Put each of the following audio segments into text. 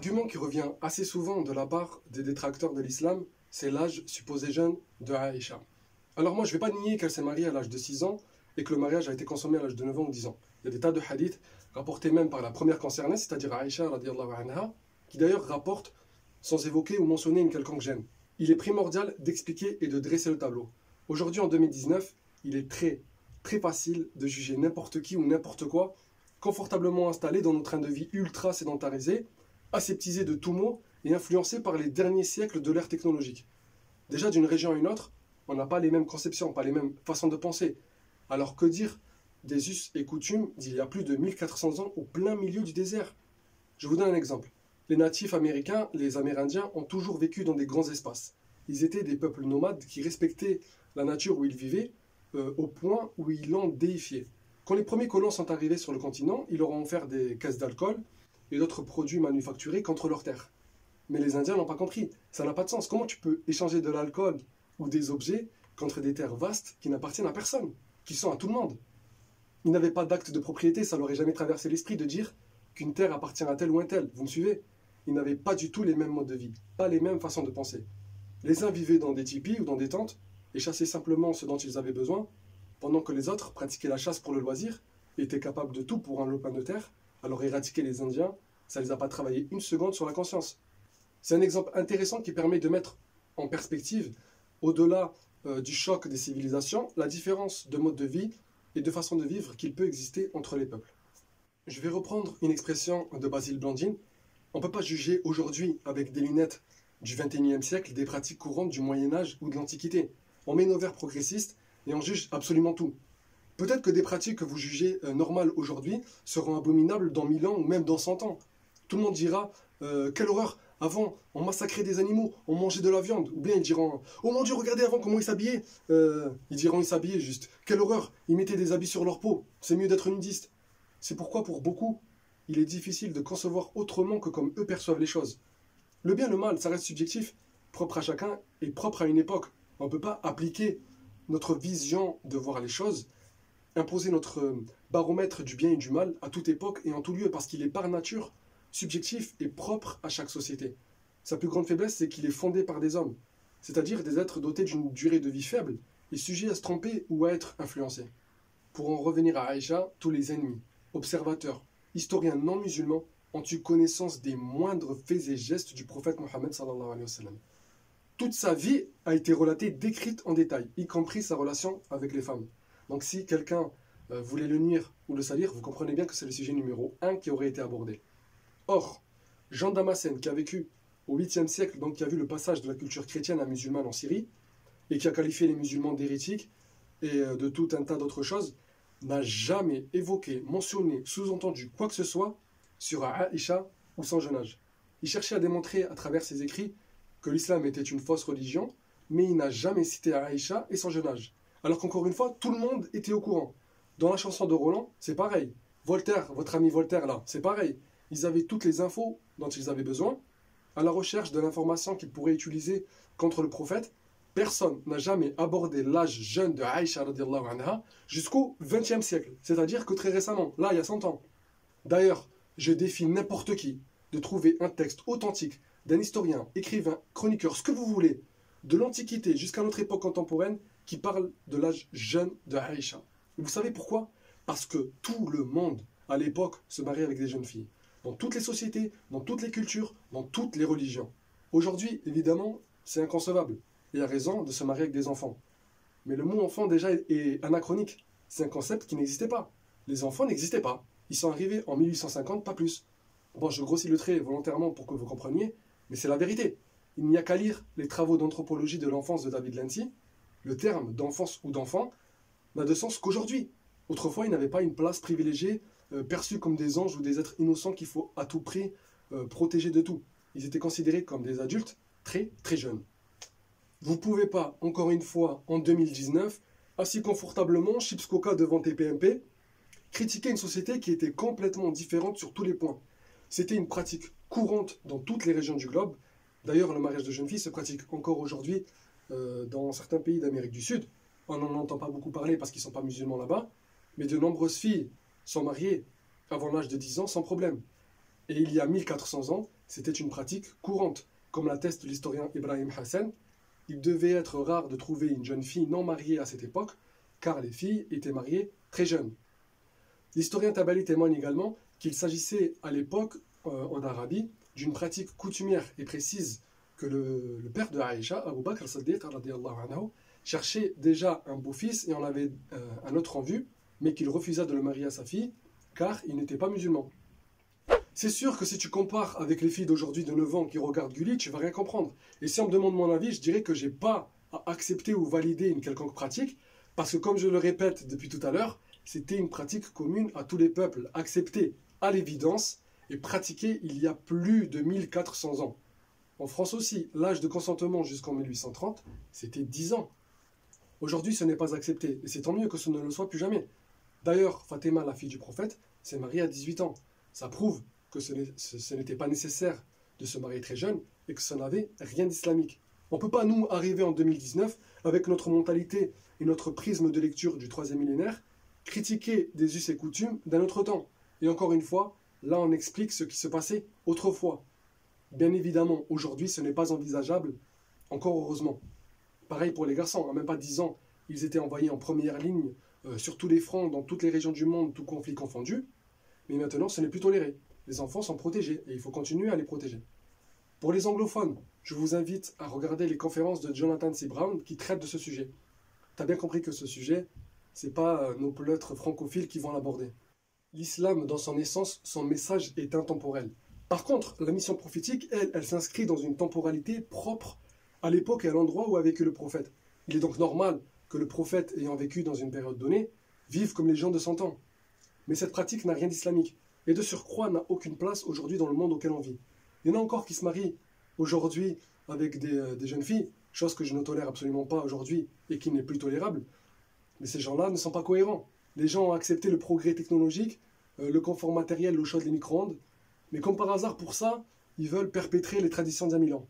argument qui revient assez souvent de la part des détracteurs de l'islam, c'est l'âge supposé jeune de Aïcha. Alors moi, je ne vais pas nier qu'elle s'est mariée à l'âge de 6 ans et que le mariage a été consommé à l'âge de 9 ans ou 10 ans. Il y a des tas de hadiths rapportés même par la première concernée, c'est-à-dire Aïcha radiyallahu anha, qui d'ailleurs rapporte sans évoquer ou mentionner une quelconque gêne. Il est primordial d'expliquer et de dresser le tableau. Aujourd'hui, en 2019, il est très facile de juger n'importe qui ou n'importe quoi, confortablement installé dans nos trains de vie ultra sédentarisés, aseptisé de tout mot et influencé par les derniers siècles de l'ère technologique. Déjà, d'une région à une autre, on n'a pas les mêmes conceptions, pas les mêmes façons de penser. Alors que dire des us et coutumes d'il y a plus de 1400 ans au plein milieu du désert? Je vous donne un exemple. Les natifs américains, les Amérindiens, ont toujours vécu dans des grands espaces. Ils étaient des peuples nomades qui respectaient la nature où ils vivaient, au point où ils l'ont déifiée. Quand les premiers colons sont arrivés sur le continent, ils leur ont offert des caisses d'alcool et d'autres produits manufacturés contre leurs terres. Mais les Indiens n'ont pas compris, ça n'a pas de sens. Comment tu peux échanger de l'alcool ou des objets contre des terres vastes qui n'appartiennent à personne, qui sont à tout le monde? Ils n'avaient pas d'acte de propriété, ça leur aurait jamais traversé l'esprit de dire qu'une terre appartient à tel ou un tel, vous me suivez? Ils n'avaient pas du tout les mêmes modes de vie, pas les mêmes façons de penser. Les uns vivaient dans des tipis ou dans des tentes et chassaient simplement ce dont ils avaient besoin, pendant que les autres pratiquaient la chasse pour le loisir et étaient capables de tout pour un lopin de terre. Alors éradiquer les Indiens, ça ne les a pas travaillé une seconde sur la conscience. C'est un exemple intéressant qui permet de mettre en perspective, au-delà du choc des civilisations, la différence de mode de vie et de façon de vivre qu'il peut exister entre les peuples. Je vais reprendre une expression de Basile Blandine. On ne peut pas juger aujourd'hui, avec des lunettes du XXIe siècle, des pratiques courantes du Moyen-Âge ou de l'Antiquité. On met nos verres progressistes et on juge absolument tout. Peut-être que des pratiques que vous jugez normales aujourd'hui seront abominables dans 1000 ans ou même dans 100 ans. Tout le monde dira quelle horreur, avant on massacrait des animaux, on mangeait de la viande. Ou bien ils diront oh mon Dieu, regardez avant comment ils s'habillaient. Ils diront ils s'habillaient juste. Quelle horreur, ils mettaient des habits sur leur peau, c'est mieux d'être nudiste. C'est pourquoi pour beaucoup, il est difficile de concevoir autrement que comme eux perçoivent les choses. Le bien et le mal, ça reste subjectif, propre à chacun et propre à une époque. On ne peut pas appliquer notre vision de voir les choses, imposer notre baromètre du bien et du mal à toute époque et en tout lieu, parce qu'il est par nature subjectif et propre à chaque société. Sa plus grande faiblesse, c'est qu'il est fondé par des hommes, c'est-à-dire des êtres dotés d'une durée de vie faible et sujets à se tromper ou à être influencés. Pour en revenir à Aïcha, tous les ennemis, observateurs, historiens non musulmans ont eu connaissance des moindres faits et gestes du prophète Mohammed sallallahu alayhi wa sallam. Toute sa vie a été relatée, décrite en détail, y compris sa relation avec les femmes. Donc si quelqu'un voulait le nuire ou le salir, vous comprenez bien que c'est le sujet numéro 1 qui aurait été abordé. Or, Jean Damascène, qui a vécu au 8e siècle, donc qui a vu le passage de la culture chrétienne à musulmane en Syrie, et qui a qualifié les musulmans d'hérétiques et de tout un tas d'autres choses, n'a jamais évoqué, mentionné, sous-entendu quoi que ce soit sur Aïcha ou son jeune âge. Il cherchait à démontrer à travers ses écrits que l'islam était une fausse religion, mais il n'a jamais cité Aïcha et son jeune âge. Alors qu'encore une fois, tout le monde était au courant. Dans la chanson de Roland, c'est pareil. Voltaire, votre ami Voltaire là, c'est pareil. Ils avaient toutes les infos dont ils avaient besoin. À la recherche de l'information qu'ils pourraient utiliser contre le prophète, personne n'a jamais abordé l'âge jeune de Aïcha radiallahu anha jusqu'au XXe siècle. C'est-à-dire que très récemment, là il y a 100 ans. D'ailleurs, je défie n'importe qui de trouver un texte authentique d'un historien, écrivain, chroniqueur, ce que vous voulez, de l'Antiquité jusqu'à notre époque contemporaine, qui parle de l'âge jeune de Aïcha. Et vous savez pourquoi? Parce que tout le monde, à l'époque, se mariait avec des jeunes filles. Dans toutes les sociétés, dans toutes les cultures, dans toutes les religions. Aujourd'hui, évidemment, c'est inconcevable. Il y a raison de se marier avec des enfants. Mais le mot enfant, déjà, est anachronique. C'est un concept qui n'existait pas. Les enfants n'existaient pas. Ils sont arrivés en 1850, pas plus. Bon, je grossis le trait volontairement pour que vous compreniez, mais c'est la vérité. Il n'y a qu'à lire les travaux d'anthropologie de l'enfance de David Lenty. Le terme d'enfance ou d'enfant n'a de sens qu'aujourd'hui. Autrefois, ils n'avaient pas une place privilégiée, perçus comme des anges ou des êtres innocents qu'il faut à tout prix protéger de tout. Ils étaient considérés comme des adultes très très jeunes. Vous ne pouvez pas, encore une fois, en 2019, assis confortablement, chips coca devant TPMP, critiquer une société qui était complètement différente sur tous les points. C'était une pratique courante dans toutes les régions du globe. D'ailleurs, le mariage de jeunes filles se pratique encore aujourd'hui dans certains pays d'Amérique du Sud. On n'en entend pas beaucoup parler parce qu'ils ne sont pas musulmans là-bas, mais de nombreuses filles sont mariées avant l'âge de 10 ans sans problème. Et il y a 1400 ans, c'était une pratique courante. Comme l'atteste l'historien Ibrahim Hassan, il devait être rare de trouver une jeune fille non mariée à cette époque, car les filles étaient mariées très jeunes. L'historien Tabari témoigne également qu'il s'agissait à l'époque, en Arabie, d'une pratique coutumière et précise que le père de Aïcha, Abu Bakr as-Siddiq, cherchait déjà un beau-fils et en avait un autre en vue, mais qu'il refusa de le marier à sa fille, car il n'était pas musulman. C'est sûr que si tu compares avec les filles d'aujourd'hui de 9 ans qui regardent Gulli, tu vas rien comprendre. Et si on me demande mon avis, je dirais que j'ai pas à accepter ou valider une quelconque pratique, parce que comme je le répète depuis tout à l'heure, c'était une pratique commune à tous les peuples, acceptée à l'évidence et pratiquée il y a plus de 1400 ans. En France aussi, l'âge de consentement jusqu'en 1830, c'était 10 ans. Aujourd'hui, ce n'est pas accepté, et c'est tant mieux que ce ne le soit plus jamais. D'ailleurs, Fatima, la fille du prophète, s'est mariée à 18 ans. Ça prouve que ce n'était pas nécessaire de se marier très jeune et que ça n'avait rien d'islamique. On ne peut pas, nous, arriver en 2019, avec notre mentalité et notre prisme de lecture du 3e millénaire, critiquer des us et coutumes d'un autre temps. Et encore une fois, là on explique ce qui se passait autrefois. Bien évidemment, aujourd'hui, ce n'est pas envisageable, encore heureusement. Pareil pour les garçons, en même pas 10 ans, ils étaient envoyés en première ligne sur tous les fronts, dans toutes les régions du monde, tout conflit confondu. Mais maintenant, ce n'est plus toléré. Les enfants sont protégés et il faut continuer à les protéger. Pour les anglophones, je vous invite à regarder les conférences de Jonathan C. Brown qui traitent de ce sujet. Tu as bien compris que ce sujet, ce n'est pas nos pleutres francophiles qui vont l'aborder. L'islam, dans son essence, son message est intemporel. Par contre, la mission prophétique, elle s'inscrit dans une temporalité propre à l'époque et à l'endroit où a vécu le prophète. Il est donc normal que le prophète, ayant vécu dans une période donnée, vive comme les gens de son temps. Mais cette pratique n'a rien d'islamique, et de surcroît n'a aucune place aujourd'hui dans le monde auquel on vit. Il y en a encore qui se marient aujourd'hui avec des jeunes filles, chose que je ne tolère absolument pas aujourd'hui et qui n'est plus tolérable. Mais ces gens-là ne sont pas cohérents. Les gens ont accepté le progrès technologique, le confort matériel, l'eau chaude, les micro-ondes, mais comme par hasard pour ça, ils veulent perpétrer les traditions d'il y a 1000 ans.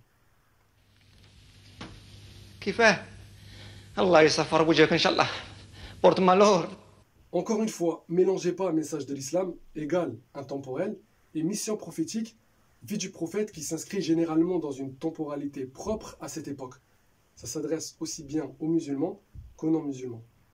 Encore une fois, mélangez pas message de l'islam égale intemporel et mission prophétique, vie du prophète qui s'inscrit généralement dans une temporalité propre à cette époque. Ça s'adresse aussi bien aux musulmans qu'aux non-musulmans.